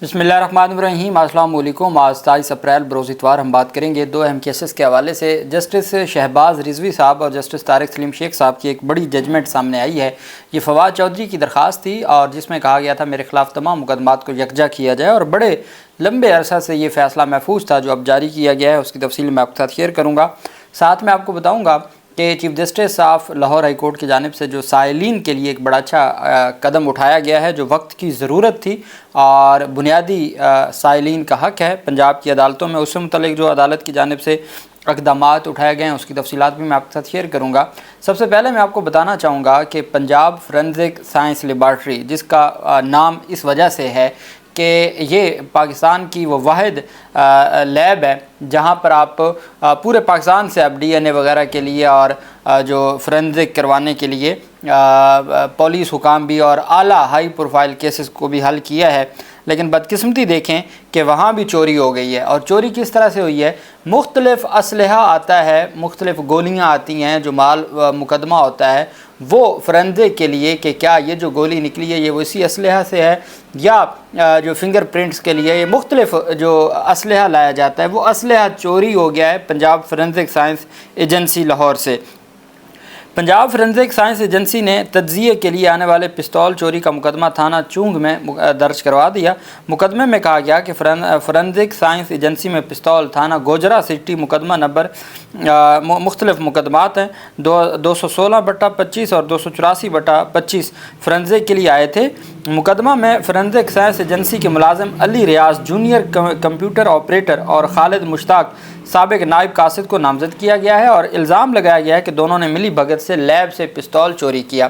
बिस्मिल्लाहिर्रहमानिर्रहीम। अस्सलाम वालेकुम। आज 23 अप्रैल बरोज़ इतवार हम बात करेंगे दो अहम केसेस के हवाले से। जस्टिस शहबाज रिजवी साहब और जस्टिस तारिक सलीम शेख साहब की एक बड़ी जजमेंट सामने आई है। ये फवाद चौधरी की दरख्वास्त थी और जिसमें कहा गया था मेरे ख़िलाफ़ तमाम मुकदमात को यकजा किया जाए, और बड़े लंबे अरसा से ये फ़ैसला महफूज था जो अब जारी किया गया है। उसकी तफसील मैं आपके साथ शेयर करूँगा। साथ में आपको बताऊँगा कि chief justice of Lahore high court की जानिब से जो साइलिन के लिए एक बड़ा अच्छा कदम उठाया गया है, जो वक्त की ज़रूरत थी और बुनियादी साइलिन का हक़ है पंजाब की अदालतों में, उससे मुतल्लिक़ जो अदालत की जानिब से इक़दामात उठाए गए हैं उसकी तफसीलात भी मैं आपके साथ शेयर करूँगा। सबसे पहले मैं आपको बताना चाहूँगा कि पंजाब फोरेंसिक साइंस लेबॉर्ट्री, जिसका नाम इस वजह से है कि ये पाकिस्तान की वो वाहिद लैब है जहाँ पर आप पूरे पाकिस्तान से आप DNA वगैरह के लिए और जो फोरेंसिक करवाने के लिए पुलिस हुकाम भी और आला हाई प्रोफाइल केसेस को भी हल किया है। लेकिन बदकिस्मती देखें कि वहाँ भी चोरी हो गई है। और चोरी किस तरह से हुई है? मुख्तलिफ़ असलहा आता है, मुख्तलिफ़ गोलियाँ आती हैं, जो माल मुकदमा होता है वो फोरेंसिक के लिए कि क्या ये जो गोली निकली है ये उसी असलहा से है, या जो फिंगरप्रिंट्स के लिए ये मुख्तलिफ़ जो असलहा लाया जाता है वो असलहा चोरी हो गया है Punjab forensic science agency Lahore से। पंजाब फोरेंसिक साइंस एजेंसी ने तज्ज़िये के लिए आने वाले पिस्तौल चोरी का मुकदमा थाना चूंग में दर्ज करवा दिया। मुकदमे में कहा गया कि फोरेंसिक साइंस एजेंसी में पिस्तौल थाना गोजरा सिटी मुकदमा नंबर मुख्तलिफ मुकदमात हैं 216/25 और 284/25 फोरेंसिक के लिए आए थे। मुकदमा में फोरेंसिक साइंस एजेंसी के मुलाजिम अली रियाज जूनियर कंप्यूटर ऑपरेटर और खालिद मुश्ताक साबिक नायब कासिद को नामजद किया गया है और इल्ज़ाम लगाया गया है कि दोनों ने मिली भगत से लैब से पिस्तौल चोरी किया।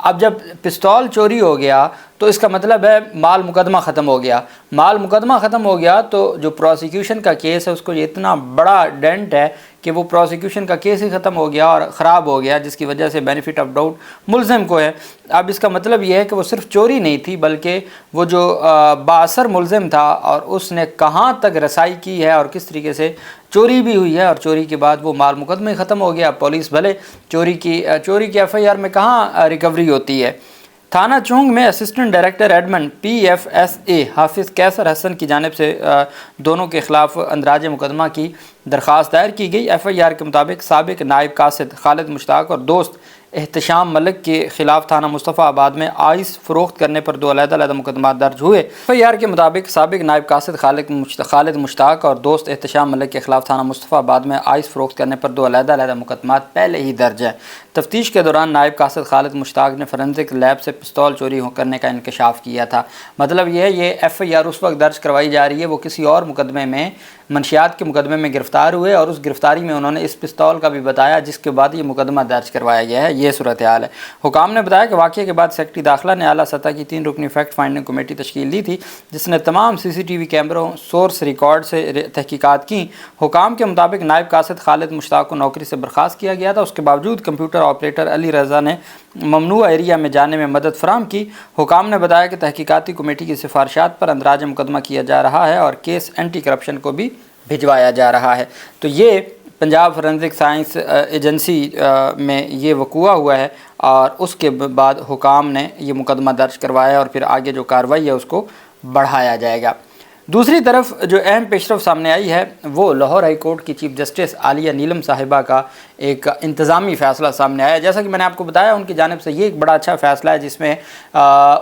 अब जब पिस्तौल चोरी हो गया तो इसका मतलब है माल मुकदमा ख़त्म हो गया। माल मुकदमा ख़त्म हो गया तो जो प्रोसिक्यूशन का केस है उसको ये इतना बड़ा डेंट है कि वो प्रोसिक्यूशन का केस ही ख़त्म हो गया और ख़राब हो गया, जिसकी वजह से बेनिफिट ऑफ डाउट मुलज़िम को है। अब इसका मतलब ये है कि वो सिर्फ चोरी नहीं थी बल्कि वो जो बाअसर मुलज़िम था और उसने कहाँ तक रसाई की है और किस तरीके से चोरी भी हुई है, और चोरी के बाद वो माल मुकदमा ही ख़त्म हो गया। पुलिस भले चोरी की FIR में कहाँ रिकवरी होती है। थाना चूंग में असिस्टेंट डायरेक्टर एडमन PFSA हाफिज़ कैसर हसन की जानिब से दोनों के ख़िलाफ़ अंदराज मुकदमा की दरख्वास्त दायर की गई। FIR के मुताबिक साबिक नायब कासिद खालिद मुश्ताक और दोस्त एहतशाम मलिक के ख़िलाफ़ थाना मुस्तफ़ाबाद में आइस फ़रोख्त करने पर दो अलग-अलग मुकदमा दर्ज हुए। FIR के मुताबिक साबिक नायब कासिद खालिद मुश्ताक और दोस्त एहतशाम मलिक के ख़िलाफ़ थाना मुस्तफ़ाबाद में आइस फ़रोख्त करने पर दो अलग-अलग मुकदमा पहले ही दर्ज हैं। तफ्तीश के दौरान नायब कासिद खालिद मुश्ताक ने फोरेंसिक लैब से पिस्तौल चोरी करने का इंकशाफ किया था। मतलब ये FIR उस वक्त दर्ज करवाई जा रही है, वो किसी और मुकदमे में मंशियात के मुकदमे में गिरफ़्तार हुए और उस गिरफ़्तारी में उन्होंने इस पिस्तौल का भी बताया, जिसके बाद ये मुकदमा दर्ज करवाया गया है। ये सूरत हाल है। हुकाम ने बताया कि वाक़े के बाद सेक्रेटरी दाखिला ने आला सतह की 3 रुकनी फैक्ट फाइंडिंग कमेटी तश्कील दी थी, जिसने तमाम CCTV कैमरों सोर्स रिकॉर्ड से तहकीकात की। हुकाम के मुताबिक नायब कासिद खालिद मुश्ताक को नौकरी से बर्खास्त किया गया था। उसके बावजूद कंप्यूटर ऑपरेटर अली रज़ा ने ममनुआ एरिया में जाने में मदद फराम की। हुकाम ने बताया कि तहकीकाती कमेटी की सिफारिशात पर अंदराज मुकदमा किया जा रहा है और केस एंटी करप्शन को भी भिजवाया जा रहा है। तो ये पंजाब फोरेंसिक साइंस एजेंसी में ये वक़ूआ हुआ है और उसके बाद हुकाम ने ये मुकदमा दर्ज करवाया और फिर आगे जो कार्रवाई है उसको बढ़ाया जाएगा। दूसरी तरफ जो अहम पेशरफ सामने आई है वो लाहौर हाई कोर्ट की चीफ जस्टिस आलिया नीलम साहिबा का एक इंतज़ामी फ़ैसला सामने आया। जैसा कि मैंने आपको बताया उनकी जानिब से ये एक बड़ा अच्छा फ़ैसला है जिसमें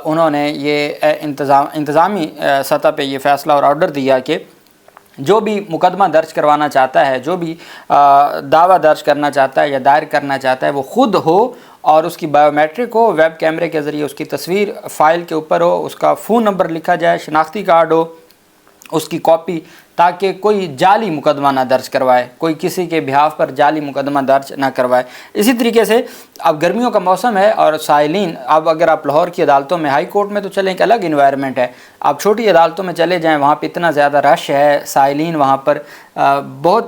उन्होंने ये इंतज़ामी सतह पे ये फ़ैसला और ऑर्डर दिया कि जो भी मुकदमा दर्ज करवाना चाहता है, जो भी दावा दर्ज करना चाहता है या दायर करना चाहता है, वो ख़ुद हो और उसकी बायोमेट्रिक हो, वेब कैमरे के ज़रिए उसकी तस्वीर फ़ाइल के ऊपर हो, उसका फ़ोन नंबर लिखा जाए, शनाख्ती कार्ड हो, उसकी कॉपी, ताकि कोई जाली मुकदमा ना दर्ज करवाए, कोई किसी के बिहाफ पर जाली मुकदमा दर्ज ना करवाए। इसी तरीके से अब गर्मियों का मौसम है और साइलिन, अब अगर आप लाहौर की अदालतों में, हाई कोर्ट में तो चलें एक अलग इन्वायरमेंट है, आप छोटी अदालतों में चले जाएं, वहाँ पे इतना ज़्यादा रश है, साइलिन वहाँ पर बहुत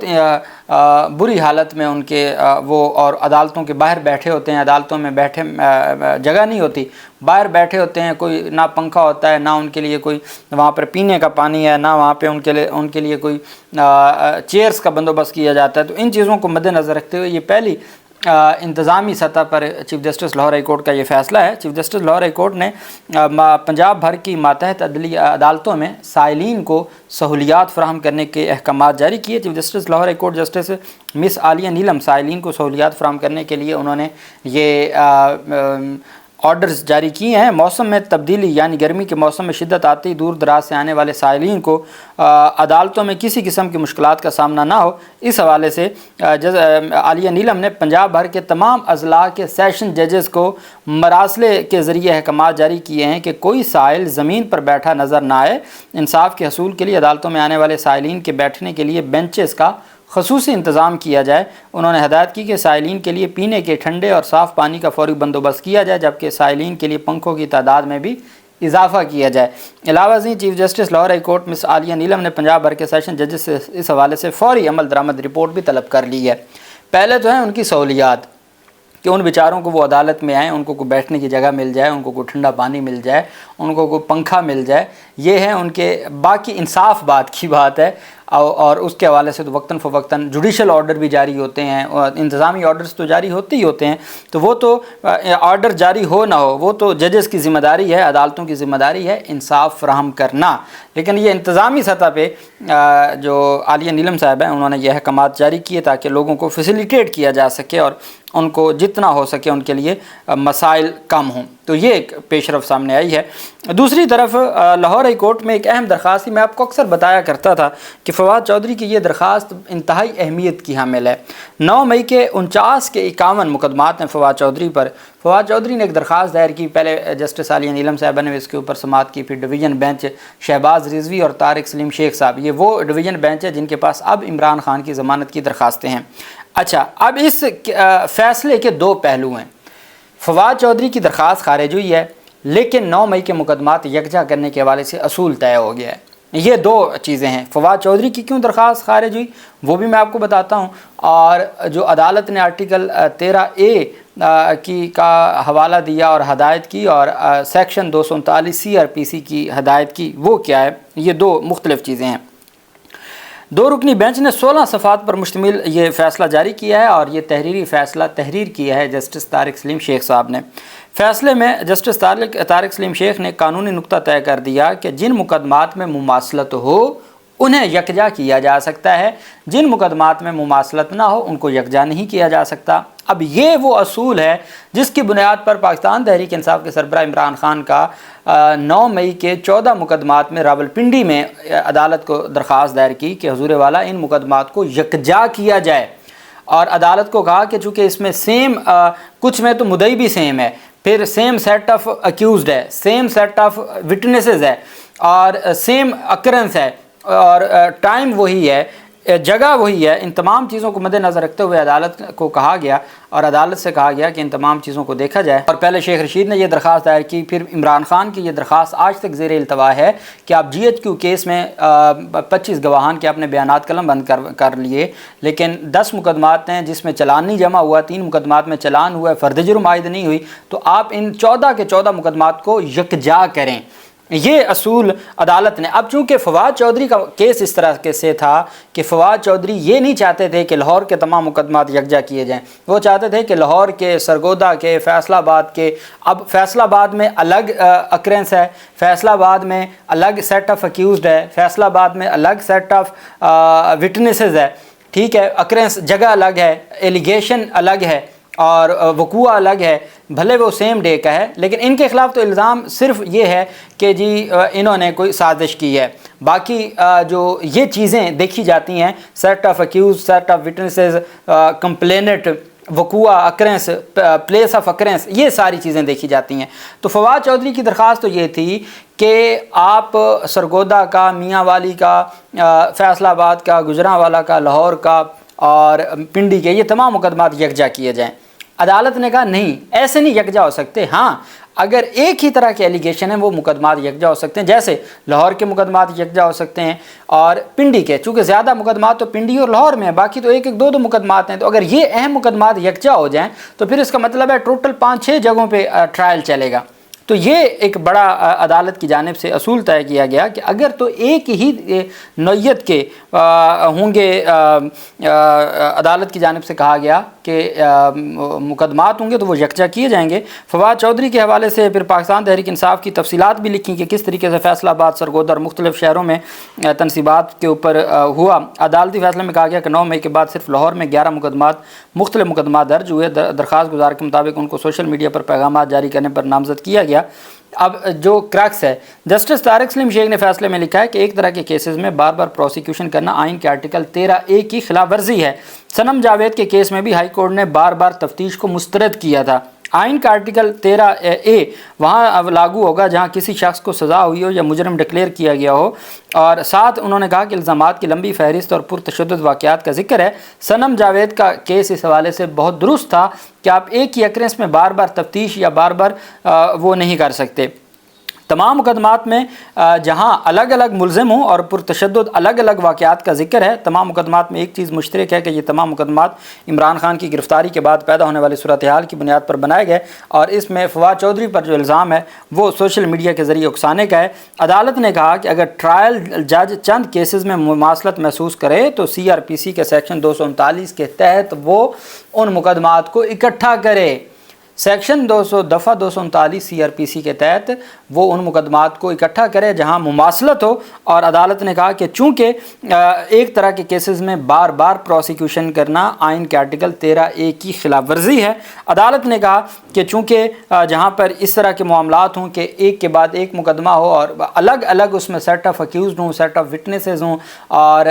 बुरी हालत में उनके वो और अदालतों के बाहर बैठे होते हैं, अदालतों में बैठे जगह नहीं होती, बाहर बैठे होते हैं, कोई ना पंखा होता है, ना उनके लिए कोई वहाँ पर पीने का पानी है, ना वहाँ पे उनके लिए कोई चेयर्स का बंदोबस्त किया जाता है। तो इन चीज़ों को मद्देनज़र रखते हुए ये पहली इंतज़ामी सतह पर chief justice Lahore high court का ये फ़ैसला है। Chief justice Lahore high court ने पंजाब भर की मातहत अदली अदालतों में साइलिन को सहूलियात फ़राहम करने के अहकाम जारी किए। Chief justice Lahore high court justice miss Aliya Neelam साइलिन को सहूलियात फ़राहम करने के लिए उन्होंने ये ऑर्डर्स जारी किए हैं। मौसम में तब्दीली यानी गर्मी के मौसम में शिद्दत आती दूर दराज से आने वाले साइलिन को अदालतों में किसी किस्म की मुश्किलात का सामना ना हो, इस हवाले से आलिया नीलम ने पंजाब भर के तमाम अजला के सेशन जजेस को मरासले के ज़रिए अहकाम जारी किए हैं कि कोई साइल ज़मीन पर बैठा नज़र ना आए। इंसाफ के हसूल के लिए अदालतों में आने वाले साइलिन के बैठने के लिए बेंचेस का ख़ुसूसी इंतज़ाम किया जाए। उन्होंने हदायत की कि साइलिन के लिए पीने के ठंडे और साफ़ पानी का फ़ौरी बंदोबस्त किया जाए, जबकि साइलिन के लिए पंखों की तादाद में भी इजाफ़ा किया जाए। अलावा chief justice Lahore high court miss Aliya Neelam ने पंजाब भर के सेशन जजेस से इस हवाले से फ़ौरी अमल दरामद रिपोर्ट भी तलब कर ली है। पहले तो है उनकी सहूलियात कि उन बेचारों को वो अदालत में आएँ, उनको कोई बैठने की जगह मिल जाए, उनको कोई ठंडा पानी मिल जाए, उनको कोई पंखा मिल जाए। ये है उनके बाकी इंसाफ बात की बात है। और उसके हवाले से तो वक्तन फ़वक्तन जुडिशल ऑर्डर भी जारी होते हैं और इंतज़ामी ऑर्डर्स तो जारी होते ही होते हैं। तो वो तो ऑर्डर जारी हो ना हो वो तो जजेस की ज़िम्मेदारी है, अदालतों की ज़िम्मेदारी है इंसाफ फ़राहम करना। लेकिन ये इंतज़ामी सतह पे जो आलिया नीलम साहब हैं उन्होंने यह अहकाम जारी किए ताकि लोगों को फैसिलिटेट किया जा सके और उनको जितना हो सके उनके लिए मसाइल कम हों। तो ये एक पेशरफ सामने आई है। दूसरी तरफ लाहौर हाई कोर्ट में एक अहम दरख्वास्त थी। मैं आपको अक्सर बताया करता था कि फवाद चौधरी की ये दरख्वास्त इंतहाई अहमियत की हामिल है। 9 मई के 49 के 51 मुकदमात हैं फवाद चौधरी पर। फवाद चौधरी ने एक दरख्वास्त दायर की, पहले जस्टिस आलिया नीलम साहब ने इसके ऊपर समाअत की, फिर डिवीज़न बेंच शहबाज रिजवी और तारिक सलीम शेख साहब, ये वो डिवीज़न बेंच है जिनके पास अब इमरान खान की ज़मानत की दरख्वास्तें हैं। अच्छा, अब इस फ़ैसले के 2 पहलू हैं। फवाद चौधरी की दरख्वास्त खारिज हुई है, लेकिन 9 मई के मुकदमात यकजा करने के हवाले से असूल तय हो गया है। ये 2 चीज़ें हैं। फवाद चौधरी की क्यों दरख्वास्त खारिज हुई वो भी मैं आपको बताता हूँ, और जो अदालत ने आर्टिकल 13A की का हवाला दिया और हदायत की और सेक्शन 239 CRPC की हदायत की, वो क्या है, ये 2 मुख्तलिफ़ चीज़ें हैं। 2 रुकनी बेंच ने 16 सफ़ात पर मुश्तमिल ये फ़ैसला जारी किया है और ये तहरीरी फ़ैसला तहरीर किया है जस्टिस तारिक सलीम शेख साहब ने। फ़ैसले में जस्टिस तारिक सलीम शेख ने कानूनी नुक्ता तय कर दिया कि जिन मुकदमात में मुमासलत हो उन्हें यकजा किया जा सकता है, जिन मुकदमात में मुमासलत ना हो उनको यकजा नहीं किया जा सकता। अब ये वो असूल है जिसकी बुनियाद पर पाकिस्तान तहरीक इंसाफ के सरबराह इमरान खान का 9 मई के 14 मुकदमात में रावलपिंडी में अदालत को दरख्वास्त दायर की कि हुजूर वाला इन मुकदमात को यकजा किया जाए। और अदालत को कहा कि चूँकि इसमें सेम कुछ में तो मुद्दई भी सेम है, फिर सेम सेट ऑफ अक्यूज़्ड है, सेम सेट ऑफ विटनेसेस है और सेम अकरेंस है और टाइम वही है, जगह वही है। इन तमाम चीज़ों को मद्देनज़र रखते हुए अदालत को कहा गया और अदालत से कहा गया कि इन तमाम चीज़ों को देखा जाए। और पहले शेख रशीद ने यह दरख्वास्त दायर की, फिर इमरान खान की यह दरख्वास्त आज तक ज़ेर इल्तवा है कि आप GHQ केस में 25 गवाहान के अपने बयानात कलम बंद कर लिए, लेकिन 10 मुकदमात हैं जिसमें चलान नहीं जमा हुआ, 3 मुकदमात में चलान हुआ है, फ़र्द जुर्म आयद नहीं हुई, तो आप इन 14 के 14 मुकदमात को यकजा करें। ये असूल अदालत ने। अब चूँकि फवाद चौधरी का केस इस तरह के से था कि फवाद चौधरी ये नहीं चाहते थे कि लाहौर के तमाम मुकदमात यकजा किए जाएं, वो चाहते थे कि लाहौर के, सरगोदा के, फैसलाबाद के, अब फैसलाबाद में अलग अक्रेंस है, फैसलाबाद में अलग सेट ऑफ अक्यूज़्ड है, फैसलाबाद में अलग सेट ऑफ विटनेसेस है, ठीक है, अक्रेंस जगह अलग है, एलिगेशन अलग है और वकूआ अलग है, भले वो सेम डे का है, लेकिन इनके ख़िलाफ़ तो इल्ज़ाम सिर्फ ये है कि जी इन्होंने कोई साजिश की है। बाकी जो ये चीज़ें देखी जाती हैं, set of accused, set of witnesses, complainant, वकूआ, अक्रेंस, प्लेस ऑफ अक्रेंस, ये सारी चीज़ें देखी जाती हैं। तो फवाद चौधरी की दरख्वास्त तो ये थी कि आप सरगोदा का, मियाँ वाली का, फैसलाबाद का, गुजरांवाला का, लाहौर का और पिंडी के, ये तमाम मुकदमात यकजा किए जाएँ। अदालत ने कहा नहीं, ऐसे नहीं यकजा हो सकते। हाँ, अगर एक ही तरह के एलिगेशन है वो मुकदमात यकजा हो सकते हैं, जैसे लाहौर के मुकदमात यकजा हो सकते हैं और पिंडी के, चूँकि ज़्यादा मुकदमात तो पिंडी और लाहौर में है, बाकी तो 1-1, 2-2 मुकदमात हैं। तो अगर ये अहम मुकदमात यकजा हो जाएँ तो फिर इसका मतलब है टोटल 5-6 जगहों पर ट्रायल चलेगा। तो ये एक बड़ा अदालत की जानिब से असूल तय किया गया कि अगर तो एक ही नौयत के होंगे, अदालत की जानिब से कहा गया کے مقدمات ہوں گے تو وہ یکجا کیے جائیں گے۔ فواد چودھری کے حوالے سے پھر پاکستان تحریک انصاف کی تفصیلات بھی لکھی کہ کس طریقے سے فیصلہ آباد، سرگودا اور مختلف شہروں میں تنصیبات کے اوپر ہوا۔ عدالتی فیصلے میں کہا گیا کہ 9 مئی کے بعد صرف لاہور میں 11 مختلف مقدمات درج ہوئے۔ درخواست گزار کے مطابق ان کو سوشل میڈیا پر پیغامات جاری کرنے پر نامزد کیا گیا۔ اب جو کریکس ہے، جسٹس طارق سلیم شیخ نے فیصلے میں لکھا ہے کہ ایک طرح کے کیسز میں بار بار پروسیکیوشن کرنا آئین کے آرٹیکل 13A کی خلاف ورزی ہے۔ صنم جاوید کے کیس میں بھی ہائی کورٹ نے بار بار تفتیش کو مسترد کیا تھا۔ آئین کا آرٹیکل 13A وہاں لاگو ہوگا جہاں کسی شخص کو سزا ہوئی ہو یا مجرم ڈکلیئر کیا گیا ہو، اور ساتھ انہوں نے کہا کہ الزامات کی لمبی فہرست اور پرتشدد واقعات کا ذکر ہے۔ صنم جاوید کا کیس اس حوالے سے بہت درست تھا کہ آپ ایک ہی اکرنس میں بار بار تفتیش یا بار بار وہ نہیں کر سکتے۔ تمام مقدمات میں جہاں الگ الگ ملزم ہوں اور پرتشدد الگ الگ واقعات کا ذکر ہے، تمام مقدمات میں ایک چیز مشترک ہے کہ یہ تمام مقدمات عمران خان کی گرفتاری کے بعد پیدا ہونے والی صورتحال کی بنیاد پر بنائے گئے، اور اس میں فواد چودھری پر جو الزام ہے وہ سوشل میڈیا کے ذریعے اکسانے کا ہے۔ عدالت نے کہا کہ اگر ٹرائل جج چند کیسز میں مماثلت محسوس کرے تو CRPC کے سیکشن 239 کے تحت وہ ان مقدمات کو اکٹھا کرے۔ سیکشن 239 CRPC کے تحت وہ ان مقدمات کو اکٹھا کرے جہاں مماثلت ہو، اور عدالت نے کہا کہ چونکہ ایک طرح کے کیسز میں بار بار پروسیکیوشن کرنا آئین کے آرٹیکل 13A کی خلاف ورزی ہے۔ عدالت نے کہا کہ چونکہ جہاں پر اس طرح کے معاملات ہوں کہ ایک کے بعد ایک مقدمہ ہو اور الگ الگ اس میں سیٹ آف اکیوزڈ ہوں، سیٹ آف وٹنسز ہوں اور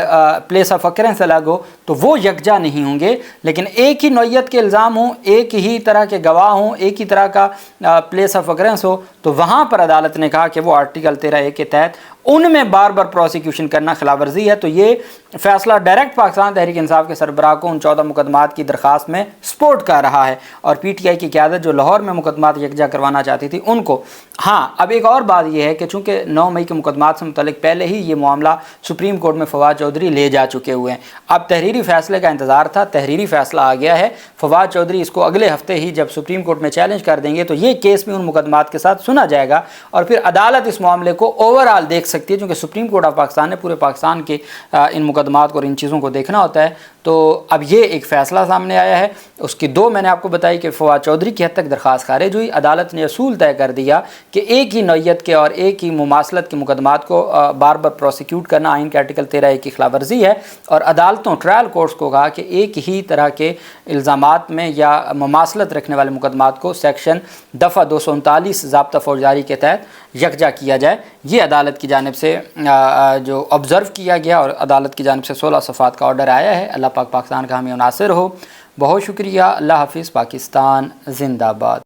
پلیس آف اکرنس الگ ہو، تو وہ یکجا نہیں ہوں گے، لیکن ایک ہی نوعیت کے الزام ہوں، ایک ہی طرح کے گواہ ہوں، ایک ہی طرح کا پلیس آف اکرنس ہو، تو وہاں پر عدالت نے کہا کہ وہ آرٹیکل 13A کے تحت ان میں بار بار پروسیکیوشن کرنا خلاف ورزی ہے۔ تو یہ فیصلہ ڈائریکٹ پاکستان تحریک انصاف کے سربراہ کو ان 14 مقدمات کی درخواست میں سپورٹ کر رہا ہے، اور PTI کی قیادت جو لاہور میں مقدمات یکجا کروانا چاہتی تھی ان کو۔ ہاں، اب ایک اور بات یہ ہے کہ چونکہ 9 مئی کے مقدمات سے متعلق پہلے ہی یہ معاملہ سپریم کورٹ میں فواد چودھری لے جا چکے ہوئے ہیں، اب تحریری فیصلے کا انتظار تھا، تحریری فیصلہ آ گیا ہے۔ فواد چودھری اس کو اگلے ہفتے ہی جب سپریم کورٹ میں چیلنج کر دیں گے تو یہ کیس بھی ان مقدمات کے ساتھ سنا جائے گا، اور پھر عدالت اس معاملے کو اوور آل دیکھ سکتی ہے، کیونکہ سپریم کورٹ آف پاکستان نے پورے پاکستان کے ان مقدمات کو اور ان چیزوں کو دیکھنا ہوتا ہے۔ تو اب یہ ایک فیصلہ سامنے آیا ہے، اس کی دو میں نے آپ کو بتائی کہ فواد چودھری کی حد تک درخواست خارج ہوئی، عدالت نے اصول طے کر دیا کہ ایک ہی نوعیت کے اور ایک ہی مماثلت کے مقدمات کو بار بار پروسیکیوٹ کرنا آئین کے آرٹیکل 13A کی خلاف ورزی ہے، اور عدالتوں ٹرائل کورٹس کو کہا کہ ایک ہی طرح کے الزامات میں یا مماثلت رکھنے والے مقدمات کو سیکشن دفعہ 239 ضابطہ فوجداری کے تحت یکجا کیا جائے۔ یہ عدالت کی جانب سے جو آبزرو کیا گیا اور عدالت کی جانب سے 16 صفحات کا آرڈر آیا ہے۔ اللہ پاک پاکستان کا حامی و ناصر ہو۔ بہت شکریہ۔ اللہ حافظ۔ پاکستان زندہ باد۔